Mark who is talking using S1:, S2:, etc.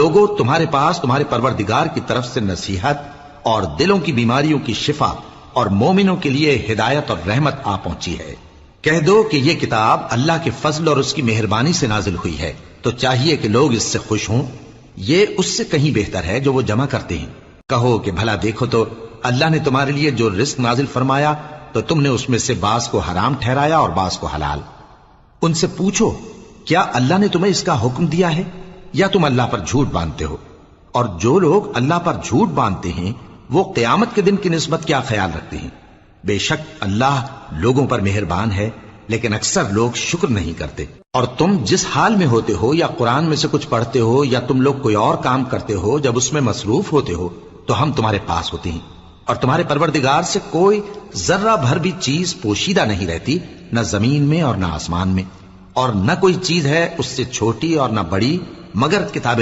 S1: लोगों, तुम्हारे पास तुम्हारे परवरदिगार की तरफ से नसीहत और दिलों की बीमारियों की शिफा और मोमिनों के लिए हिदायत और रहमत आ पहुंची है। कह दो कि यह किताब अल्लाह के फजल और उसकी मेहरबानी से नाजिल हुई है, तो चाहिए कि लोग इससे खुश हों। ये उससे कहीं बेहतर है जो वो जमा करते हैं। कहो कि भला देखो तो अल्लाह ने तुम्हारे लिए जो रिस्क नाजिल फरमाया, तो तुमने उसमें से बास को हराम ठहराया और बास को हलाल। उनसे पूछो, क्या अल्लाह ने तुम्हें इसका हुक्म दिया है या तुम अल्लाह पर झूठ बांधते हो? और जो लोग अल्लाह पर झूठ बांधते हैं वो क़यामत के दिन की निस्बत क्या ख्याल रखते हैं? बेशक अल्लाह लोगों पर मेहरबान है, लेकिन अक्सर लोग शुक्र नहीं करते। और तुम जिस हाल में होते हो, या कुरान में से कुछ पढ़ते हो या तुम लोग कोई और काम करते हो, जब उसमें मसरूफ होते हो तो हम तुम्हारे पास होते हैं। और तुम्हारे परवरदिगार से कोई जर्रा भर भी चीज पोशीदा नहीं रहती, न जमीन में और न आसमान में, और न कोई चीज है उससे छोटी और न बड़ी, मगर किताब